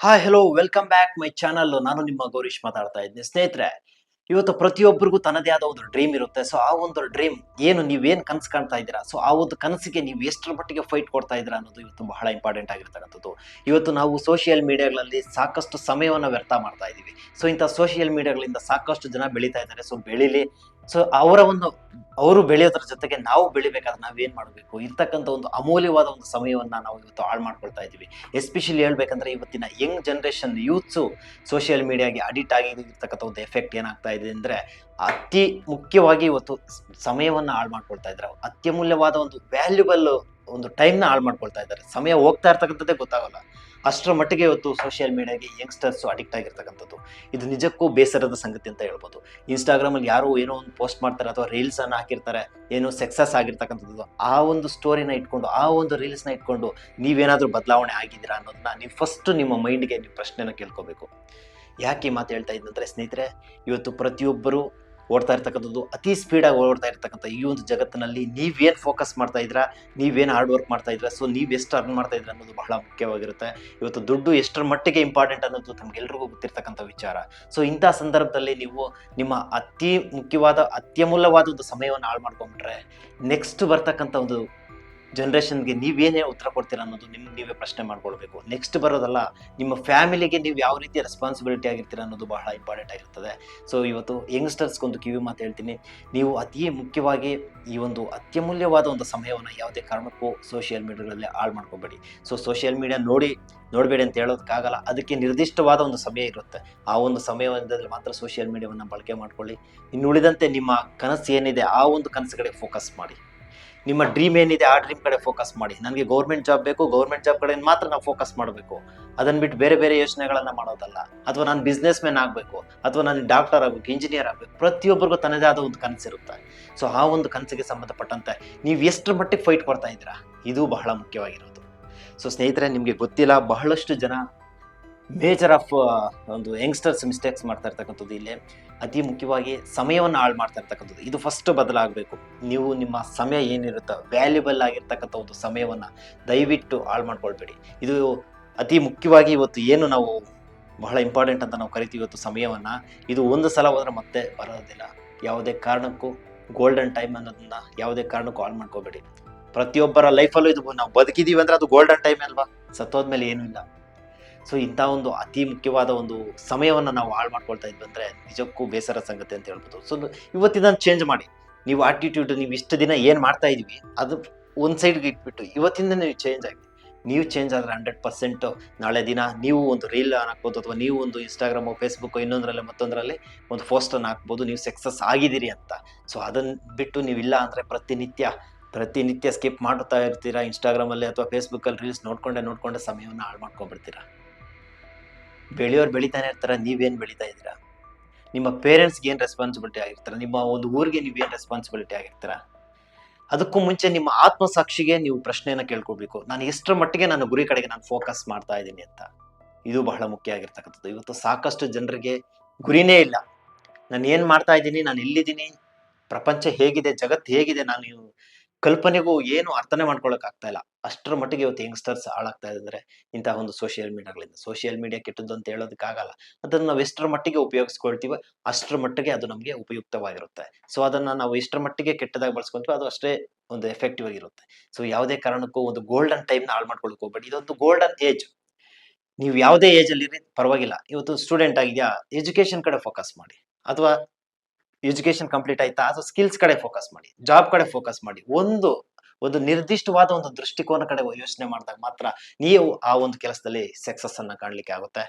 Hi hello welcome back my channel. ನಾನು ನಿಮ್ಮ ಗೌರೀಶ್ ಮಾತಾಡ್ತಾ ಇದ್ದೀನಿ. ಸ್ನೇಹಿತರೆ, ಇವತ್ತು ಪ್ರತಿಯೊಬ್ಬರಿಗೂ ತನ್ನದೇ ಆದ ಒಂದು ಡ್ರೀಮ್ ಇರುತ್ತೆ. ಸೊ ಆ ಒಂದು ಡ್ರೀಮ್ ಏನು, ನೀವೇನು ಕನಸು ಕಾಣ್ತಾ ಇದ್ದೀರಾ, ಸೊ ಆ ಒಂದು ಕನಸಿಗೆ ನೀವು ಎಷ್ಟರ ಮಟ್ಟಿಗೆ ಫೈಟ್ ಕೊಡ್ತಾ ಇದ್ದೀರಾ ಅನ್ನೋದು ಇವತ್ತು ಬಹಳ ಇಂಪಾರ್ಟೆಂಟ್ ಆಗಿರ್ತಕ್ಕಂಥದ್ದು. ಇವತ್ತು ನಾವು ಸೋಷಿಯಲ್ ಮೀಡಿಯಾಗಳಲ್ಲಿ ಸಾಕಷ್ಟು ಸಮಯವನ್ನು ವ್ಯರ್ಥ ಮಾಡ್ತಾ ಇದ್ದೀವಿ. ಸೊ ಇಂಥ ಸೋಷಿಯಲ್ ಮೀಡಿಯಾಗಳಿಂದ ಸಾಕಷ್ಟು ಜನ ಬೆಳೀತಾ ಇದ್ದಾರೆ. ಸೊ ಬೆಳೀಲಿ. ಸೊ ಅವರ ಒಂದು ಅವರು ಬೆಳೆಯೋದ್ರ ಜೊತೆಗೆ ನಾವು ಬೆಳಿಬೇಕಾದ್ರೆ ನಾವೇನ್ ಮಾಡಬೇಕು, ಇರ್ತಕ್ಕಂಥ ಒಂದು ಅಮೂಲ್ಯವಾದ ಒಂದು ಸಮಯವನ್ನ ನಾವು ಇವತ್ತು ಹಾಳು ಮಾಡ್ಕೊಳ್ತಾ ಇದ್ದೀವಿ. ಎಸ್ಪೆಷಲಿ ಹೇಳ್ಬೇಕಂದ್ರೆ ಇವತ್ತಿನ ಯಂಗ್ ಜನರೇಷನ್ ಯೂತ್ಸು ಸೋಷಿಯಲ್ ಮೀಡಿಯಾಗೆ ಅಡಿಕ್ಟ್ ಆಗಿರ್ತಕ್ಕಂಥ ಒಂದು ಎಫೆಕ್ಟ್ ಏನಾಗ್ತಾ ಇದೆ ಅಂದ್ರೆ, ಅತಿ ಮುಖ್ಯವಾಗಿ ಇವತ್ತು ಸಮಯವನ್ನ ಹಾಳು ಮಾಡ್ಕೊಳ್ತಾ ಇದ್ದಾರೆ. ಅತ್ಯಮೂಲ್ಯವಾದ ಒಂದು ವ್ಯಾಲ್ಯೂಬಲ್ ಒಂದು ಟೈಮ್ನ ಹಾಳು ಮಾಡ್ಕೊಳ್ತಾ ಇದ್ದಾರೆ. ಸಮಯ ಹೋಗ್ತಾ ಇರ್ತಕ್ಕಂಥದ್ದೇ ಗೊತ್ತಾಗಲ್ಲ. ಅಷ್ಟರ ಮಟ್ಟಿಗೆ ಇವತ್ತು ಸೋಷಿಯಲ್ ಮೀಡಿಯಾಗೆ ಯಂಗ್ಸ್ಟರ್ಸ್ ಅಡಿಕ್ಟ್ ಆಗಿರ್ತಕ್ಕಂಥದ್ದು. ಇದು ನಿಜಕ್ಕೂ ಬೇಸರದ ಸಂಗತಿ ಅಂತ ಹೇಳ್ಬೋದು. ಇನ್ಸ್ಟಾಗ್ರಾಮಲ್ಲಿ ಯಾರೋ ಏನೋ ಒಂದು ಪೋಸ್ಟ್ ಮಾಡ್ತಾರೆ ಅಥವಾ ರೀಲ್ಸ್ ಅನ್ನ ಹಾಕಿರ್ತಾರೆ, ಏನೋ ಸಕ್ಸಸ್ ಆಗಿರ್ತಕ್ಕಂಥದ್ದು. ಆ ಒಂದು ಸ್ಟೋರಿನ ಇಟ್ಕೊಂಡು, ಆ ಒಂದು ರೀಲ್ಸ್ನ ಇಟ್ಕೊಂಡು ನೀವೇನಾದ್ರೂ ಬದಲಾವಣೆ ಆಗಿದ್ದೀರಾ ಅನ್ನೋದನ್ನ ನೀವು ಫಸ್ಟ್ ನಿಮ್ಮ ಮೈಂಡ್ಗೆ ನೀವು ಪ್ರಶ್ನೆನ ಕೇಳ್ಕೋಬೇಕು. ಯಾಕೆ ಈ ಮಾತು ಹೇಳ್ತಾ ಇದ್ದಂದ್ರೆ ಸ್ನೇಹಿತರೆ, ಇವತ್ತು ಪ್ರತಿಯೊಬ್ಬರು ಓಡ್ತಾ ಇರ್ತಕ್ಕಂಥದ್ದು ಅತಿ ಸ್ಪೀಡಾಗಿ ಓಡ್ತಾ ಇರ್ತಕ್ಕಂಥ ಈ ಒಂದು ಜಗತ್ತಿನಲ್ಲಿ ನೀವೇನು ಫೋಕಸ್ ಮಾಡ್ತಾ ಇದ್ದೀರಾ, ನೀವೇನು ಹಾರ್ಡ್ ವರ್ಕ್ ಮಾಡ್ತಾ ಇದ್ದೀರಾ, ಸೊ ನೀವು ಎಷ್ಟು ಅರ್ನ್ ಮಾಡ್ತಾ ಇದ್ದೀರಾ ಅನ್ನೋದು ಬಹಳ ಮುಖ್ಯವಾಗಿರುತ್ತೆ. ಇವತ್ತು ದುಡ್ಡು ಎಷ್ಟರ ಮಟ್ಟಿಗೆ ಇಂಪಾರ್ಟೆಂಟ್ ಅನ್ನೋದು ತಮ್ಗೆಲ್ರಿಗೂ ಗೊತ್ತಿರ್ತಕ್ಕಂಥ ವಿಚಾರ. ಸೊ ಇಂಥ ಸಂದರ್ಭದಲ್ಲಿ ನೀವು ನಿಮ್ಮ ಅತಿ ಮುಖ್ಯವಾದ ಅತ್ಯಮೂಲ್ಯವಾದ ಒಂದು ಸಮಯವನ್ನು ಹಾಳು ಮಾಡ್ಕೊಂಡ್ಬಿಟ್ರೆ, ನೆಕ್ಸ್ಟ್ ಬರ್ತಕ್ಕಂಥ ಒಂದು ಜನ್ರೇಷನ್ಗೆ ನೀವೇನೇ ಉತ್ತರ ಕೊಡ್ತೀರಾ ಅನ್ನೋದು ನೀವೇ ಪ್ರಶ್ನೆ ಮಾಡ್ಕೊಳ್ಬೇಕು. ನೆಕ್ಸ್ಟ್ ಬರೋದಲ್ಲ, ನಿಮ್ಮ ಫ್ಯಾಮಿಲಿಗೆ ನೀವು ಯಾವ ರೀತಿಯ ರೆಸ್ಪಾನ್ಸಿಬಿಲಿಟಿ ಆಗಿರ್ತೀರಾ ಅನ್ನೋದು ಬಹಳ ಇಂಪಾರ್ಟೆಂಟ್ ಆಗಿರ್ತದೆ. ಸೊ ಇವತ್ತು ಯಂಗ್ಸ್ಟರ್ಸ್ಗೊಂದು ಕಿವಿ ಮಾತು ಹೇಳ್ತೀನಿ, ನೀವು ಅತಿ ಮುಖ್ಯವಾಗಿ ಈ ಒಂದು ಅತ್ಯಮೂಲ್ಯವಾದ ಒಂದು ಸಮಯವನ್ನು ಯಾವುದೇ ಕಾರಣಕ್ಕೂ ಸೋಷಿಯಲ್ ಮೀಡಿಯಾಗಳಲ್ಲಿ ಹಾಳು ಮಾಡ್ಕೋಬೇಡಿ. ಸೊ ಸೋಷಿಯಲ್ ಮೀಡಿಯಾ ನೋಡಬೇಡಿ ಅಂತ ಹೇಳೋದಕ್ಕಾಗಲ್ಲ. ಅದಕ್ಕೆ ನಿರ್ದಿಷ್ಟವಾದ ಒಂದು ಸಮಯ ಇರುತ್ತೆ. ಆ ಒಂದು ಸಮಯದಲ್ಲಿ ಮಾತ್ರ ಸೋಷಿಯಲ್ ಮೀಡಿಯಾವನ್ನು ಬಳಕೆ ಮಾಡ್ಕೊಳ್ಳಿ. ಇನ್ನು ಉಳಿದಂತೆ ನಿಮ್ಮ ಕನಸು ಏನಿದೆ ಆ ಒಂದು ಕನಸು ಕಡೆ ಫೋಕಸ್ ಮಾಡಿ. ನಿಮ್ಮ ಡ್ರೀಮ್ ಏನಿದೆ ಆ ಡ್ರೀಮ್ ಕಡೆ ಫೋಕಸ್ ಮಾಡಿ. ನನಗೆ ಗೌರ್ಮೆಂಟ್ ಜಾಬ್ ಬೇಕು, ಗೌರ್ಮೆಂಟ್ ಜಾಬ್ ಕಡೆ ಮಾತ್ರ ನಾವು ಫೋಕಸ್ ಮಾಡಬೇಕು. ಅದನ್ನ ಬಿಟ್ಟು ಬೇರೆ ಬೇರೆ ಯೋಚನೆಗಳನ್ನ ಮಾಡೋದಲ್ಲ. ಅಥವಾ ನಾನು ಬಿಸ್ನೆಸ್ ಮ್ಯಾನ್ ಆಗಬೇಕು, ಅಥವಾ ನಾನು ಡಾಕ್ಟರ್ ಆಗಬೇಕು, ಇಂಜಿನಿಯರ್ ಆಗಬೇಕು. ಪ್ರತಿಯೊಬ್ಬರಿಗೂ ತನ್ನದೇ ಆದ ಒಂದು ಕನಸಿರುತ್ತೆ. ಸೊ ಆ ಒಂದು ಕನಸಿಗೆ ಸಂಬಂಧಪಟ್ಟಂತೆ ನೀವು ಎಷ್ಟರ ಮಟ್ಟಿಗೆ ಫೈಟ್ ಕೊಡ್ತಾ ಇದ್ದೀರಾ, ಇದು ಬಹಳ ಮುಖ್ಯವಾಗಿರೋದು. ಸೊ ಸ್ನೇಹಿತರೆ, ನಿಮಗೆ ಗೊತ್ತಿಲ್ಲ, ಬಹಳಷ್ಟು ಜನ ಮೇಜರ್ ಆಫ್ ಒಂದು ಯಂಗ್ಸ್ಟರ್ಸ್ ಮಿಸ್ಟೇಕ್ಸ್ ಮಾಡ್ತಾ ಇರ್ತಕ್ಕಂಥದ್ದು ಇಲ್ಲೇ. ಅತಿ ಮುಖ್ಯವಾಗಿ ಸಮಯವನ್ನು ಹಾಳು ಮಾಡ್ತಾ ಇರ್ತಕ್ಕಂಥದ್ದು, ಇದು ಫಸ್ಟ್ ಬದಲಾಗಬೇಕು. ನೀವು ನಿಮ್ಮ ಸಮಯ ಏನಿರುತ್ತೋ ವ್ಯಾಲ್ಯೂಬಲ್ ಆಗಿರ್ತಕ್ಕಂಥ ಒಂದು ಸಮಯವನ್ನು ದಯವಿಟ್ಟು ಹಾಳು ಮಾಡ್ಕೊಳ್ಬೇಡಿ. ಇದು ಅತಿ ಮುಖ್ಯವಾಗಿ ಇವತ್ತು ಏನು ನಾವು ಬಹಳ ಇಂಪಾರ್ಟೆಂಟ್ ಅಂತ ನಾವು ಕರಿತೀವಿ ಇವತ್ತು ಸಮಯವನ್ನು, ಇದು ಒಂದು ಸಲ ಹೋದ್ರೆ ಮತ್ತೆ ಬರೋದಿಲ್ಲ. ಯಾವುದೇ ಕಾರಣಕ್ಕೂ ಗೋಲ್ಡನ್ ಟೈಮ್ ಅನ್ನೋದನ್ನ ಯಾವುದೇ ಕಾರಣಕ್ಕೂ ಹಾಳು ಮಾಡ್ಕೋಬೇಡಿ. ಪ್ರತಿಯೊಬ್ಬರ ಲೈಫಲ್ಲೂ ಇದು ನಾವು ಬದುಕಿದೀವಿ ಅಂದ್ರೆ ಅದು ಗೋಲ್ಡನ್ ಟೈಮ್ ಅಲ್ವಾ, ಸತ್ತೋದ್ಮೇಲೆ ಏನೂ ಇಲ್ಲ. ಸೊ ಇಂಥ ಒಂದು ಅತಿ ಮುಖ್ಯವಾದ ಒಂದು ಸಮಯವನ್ನು ನಾವು ಹಾಳು ಮಾಡ್ಕೊಳ್ತಾ ಇದ್ವಿ ಅಂದರೆ ನಿಜಕ್ಕೂ ಬೇಸರ ಸಂಗತಿ ಅಂತ ಹೇಳ್ಬೋದು. ಸೊ ಇವತ್ತಿನ ಚೇಂಜ್ ಮಾಡಿ. ನೀವು ಆಟಿಟ್ಯೂಡ್, ನೀವು ಇಷ್ಟು ದಿನ ಏನು ಮಾಡ್ತಾ ಇದೀವಿ ಅದು ಒಂದು ಸೈಡ್ಗೆ ಇಟ್ಬಿಟ್ಟು ಇವತ್ತಿಂದ ನೀವು ಚೇಂಜ್ ಆಗಿ, ನೀವು ಚೇಂಜ್ ಆದರೆ 100% ನಾಳೆ ದಿನ ನೀವು ಒಂದು ರೀಲ್ ಹಾಕ್ಬೋದು, ಅಥವಾ ನೀವು ಒಂದು ಇನ್ಸ್ಟಾಗ್ರಾಮು, ಫೇಸ್ಬುಕ್ಕು, ಇನ್ನೊಂದರಲ್ಲಿ ಮತ್ತೊಂದರಲ್ಲಿ ಒಂದು ಪೋಸ್ಟನ್ನು ಹಾಕ್ಬೋದು, ನೀವು ಸಕ್ಸಸ್ ಆಗಿದ್ದೀರಿ ಅಂತ. ಸೊ ಅದನ್ನು ಬಿಟ್ಟು ನೀವಿಲ್ಲ ಅಂದರೆ ಪ್ರತಿನಿತ್ಯ ಸ್ಕಿಪ್ ಮಾಡ್ತಾ ಇರ್ತೀರಾ ಇನ್ಸ್ಟಾಗ್ರಾಮಲ್ಲಿ ಅಥವಾ ಫೇಸ್ಬುಕ್ಕಲ್ಲಿ ರೀಲ್ಸ್ ನೋಡ್ಕೊಂಡೆ ಸಮಯವನ್ನು ಹಾಳು ಮಾಡ್ಕೊಂಡ್ಬಿಡ್ತೀರಾ. ಬೆಳೆಯೋರು ಬೆಳಿತಾನೆ ಇರ್ತಾರೆ, ನೀವೇನು ಬೆಳೀತಾ ಇದ್ದೀರಾ? ನಿಮ್ಮ ಪೇರೆಂಟ್ಸ್ಗೆ ಏನು ರೆಸ್ಪಾನ್ಸಿಬಿಲಿಟಿ ಆಗಿರ್ತಾರೆ, ನಿಮ್ಮ ಒಂದು ಊರಿಗೆ ನೀವೇನು ರೆಸ್ಪಾನ್ಸಿಬಿಲಿಟಿ ಆಗಿರ್ತೀರಾ? ಅದಕ್ಕೂ ಮುಂಚೆ ನಿಮ್ಮ ಆತ್ಮಸಾಕ್ಷಿಗೆ ನೀವು ಪ್ರಶ್ನೆಯನ್ನು ಕೇಳ್ಕೊಳ್ಬೇಕು, ನಾನು ಎಷ್ಟರ ಮಟ್ಟಿಗೆ ನನ್ನ ಗುರಿ ಕಡೆಗೆ ನಾನು ಫೋಕಸ್ ಮಾಡ್ತಾ ಇದ್ದೀನಿ ಅಂತ. ಇದು ಬಹಳ ಮುಖ್ಯ ಆಗಿರ್ತಕ್ಕಂಥದ್ದು. ಇವತ್ತು ಸಾಕಷ್ಟು ಜನರಿಗೆ ಗುರಿನೇ ಇಲ್ಲ. ನಾನು ಏನು ಮಾಡ್ತಾ ಇದ್ದೀನಿ, ನಾನು ಎಲ್ಲಿದ್ದೀನಿ, ಪ್ರಪಂಚ ಹೇಗಿದೆ, ಜಗತ್ತು ಹೇಗಿದೆ, ನಾನು ಕಲ್ಪನೆಗೂ ಏನು ಅರ್ಥನೆ ಮಾಡ್ಕೊಳಕ್ ಆಗ್ತಾ ಇಲ್ಲ. ಅಷ್ಟರ ಮಟ್ಟಿಗೆ ಇವತ್ತು ಯಂಗ್ಸ್ಟರ್ಸ್ ಹಾಳಾಗ್ತಾ ಇದ್ದಾರೆ ಇಂತಹ ಒಂದು ಸೋಷಿಯಲ್ ಮೀಡಿಯಾಗಳಿಂದ. ಸೋಷಿಯಲ್ ಮೀಡಿಯಾ ಕೆಟ್ಟದ್ದು ಅಂತ ಹೇಳೋದಕ್ಕಾಗಲ್ಲ. ಅದನ್ನ ನಾವು ಎಷ್ಟರ ಮಟ್ಟಿಗೆ ಉಪಯೋಗಿಸ್ಕೊಳ್ತೀವೋ ಅಷ್ಟರ ಮಟ್ಟಿಗೆ ಅದು ನಮಗೆ ಉಪಯುಕ್ತವಾಗಿರುತ್ತೆ. ಸೊ ಅದನ್ನ ನಾವು ಎಷ್ಟರ ಮಟ್ಟಿಗೆ ಕೆಟ್ಟದಾಗಿ ಬಳಸ್ಕೊಂತೀವೋ ಅದು ಅಷ್ಟೇ ಒಂದು ಎಫೆಕ್ಟಿವ್ ಆಗಿರುತ್ತೆ. ಸೊ ಯಾವುದೇ ಕಾರಣಕ್ಕೂ ಒಂದು ಗೋಲ್ಡನ್ ಟೈಮ್ನ ಹಾಳು ಮಾಡ್ಕೊಳಕ್ ಹೋಗ್ಬೇಡಿ. ಇದೊಂದು ಗೋಲ್ಡನ್ ಏಜ್. ನೀವು ಯಾವುದೇ ಏಜ್ ಅಲ್ಲಿ ಇರಿ ಪರವಾಗಿಲ್ಲ. ಇವತ್ತು ಸ್ಟೂಡೆಂಟ್ ಆಗಿದ್ಯಾ, ಎಜುಕೇಶನ್ ಕಡೆ ಫೋಕಸ್ ಮಾಡಿ. ಅಥವಾ ಎಜುಕೇಶನ್ ಕಂಪ್ಲೀಟ್ ಆಯ್ತಾ, ಅಥವಾ ಸ್ಕಿಲ್ಸ್ ಕಡೆ ಫೋಕಸ್ ಮಾಡಿ, ಜಾಬ್ ಕಡೆ ಫೋಕಸ್ ಮಾಡಿ. ಒಂದು ನಿರ್ದಿಷ್ಟವಾದ ಒಂದು ದೃಷ್ಟಿಕೋನ ಕಡೆ ಯೋಚನೆ ಮಾಡಿದಾಗ ಮಾತ್ರ ನೀವು ಆ ಒಂದು ಕೆಲಸದಲ್ಲಿ ಸಕ್ಸಸ್ ಅನ್ನ ಕಾಣ್ಲಿಕ್ಕೆ ಆಗುತ್ತೆ.